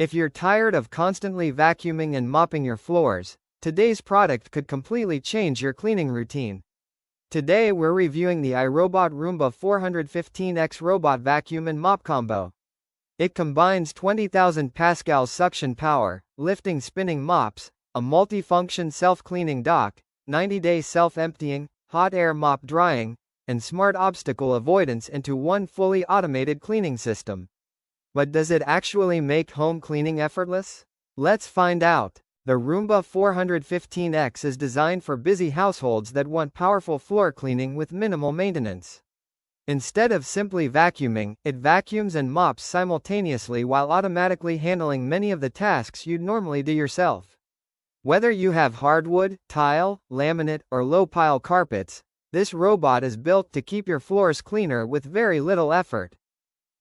If you're tired of constantly vacuuming and mopping your floors, today's product could completely change your cleaning routine. Today we're reviewing the iRobot Roomba 415X Robot Vacuum and Mop Combo. It combines 20,000 pascals suction power, lifting spinning mops, a multifunction self-cleaning dock, 90-day self-emptying, hot air mop drying, and smart obstacle avoidance into one fully automated cleaning system. But does it actually make home cleaning effortless? Let's find out. The Roomba 415X is designed for busy households that want powerful floor cleaning with minimal maintenance. Instead of simply vacuuming, it vacuums and mops simultaneously while automatically handling many of the tasks you'd normally do yourself. Whether you have hardwood, tile, laminate, or low-pile carpets, this robot is built to keep your floors cleaner with very little effort.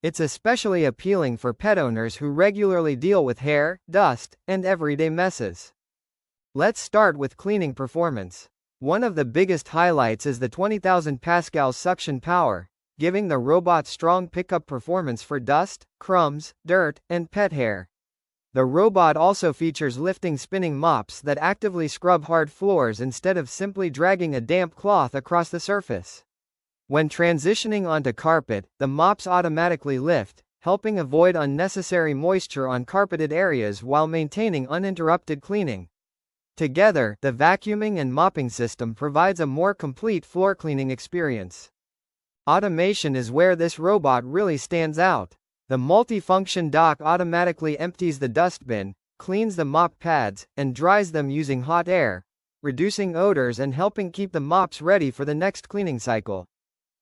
It's especially appealing for pet owners who regularly deal with hair, dust, and everyday messes. Let's start with cleaning performance. One of the biggest highlights is the 20,000 pascals suction power, giving the robot strong pickup performance for dust, crumbs, dirt, and pet hair. The robot also features lifting spinning mops that actively scrub hard floors instead of simply dragging a damp cloth across the surface. When transitioning onto carpet, the mops automatically lift, helping avoid unnecessary moisture on carpeted areas while maintaining uninterrupted cleaning. Together, the vacuuming and mopping system provides a more complete floor cleaning experience. Automation is where this robot really stands out. The multifunction dock automatically empties the dustbin, cleans the mop pads, and dries them using hot air, reducing odors and helping keep the mops ready for the next cleaning cycle.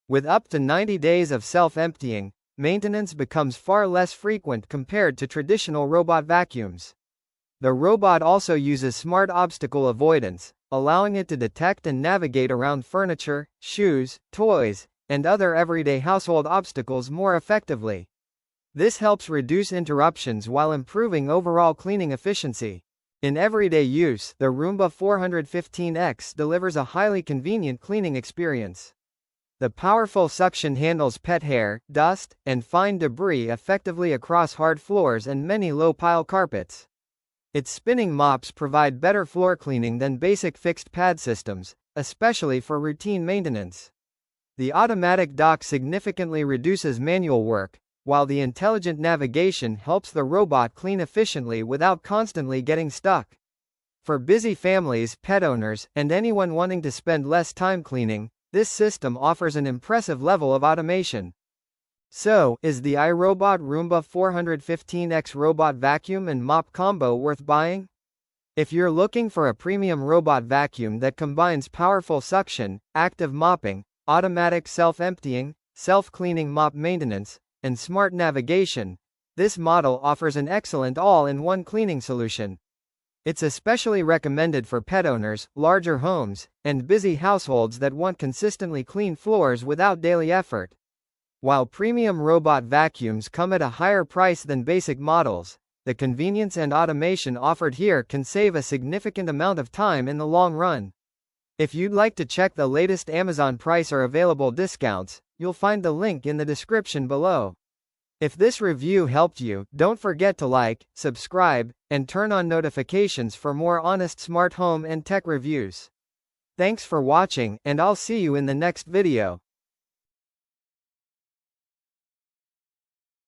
With up to 90 days of self-emptying, maintenance becomes far less frequent compared to traditional robot vacuums. The robot also uses smart obstacle avoidance, allowing it to detect and navigate around furniture, shoes, toys, and other everyday household obstacles more effectively. This helps reduce interruptions while improving overall cleaning efficiency. In everyday use, the Roomba 415X delivers a highly convenient cleaning experience. The powerful suction handles pet hair, dust, and fine debris effectively across hard floors and many low-pile carpets. Its spinning mops provide better floor cleaning than basic fixed pad systems, especially for routine maintenance. The automatic dock significantly reduces manual work, while the intelligent navigation helps the robot clean efficiently without constantly getting stuck. For busy families, pet owners, and anyone wanting to spend less time cleaning, this system offers an impressive level of automation. So, is the iRobot Roomba 415X Robot Vacuum and Mop Combo worth buying? If you're looking for a premium robot vacuum that combines powerful suction, active mopping, automatic self-emptying, self-cleaning mop maintenance, and smart navigation, this model offers an excellent all-in-one cleaning solution. It's especially recommended for pet owners, larger homes, and busy households that want consistently clean floors without daily effort. While premium robot vacuums come at a higher price than basic models, the convenience and automation offered here can save a significant amount of time in the long run. If you'd like to check the latest Amazon price or available discounts, you'll find the link in the description below. If this review helped you, don't forget to like, subscribe, and turn on notifications for more honest smart home and tech reviews. Thanks for watching, and I'll see you in the next video.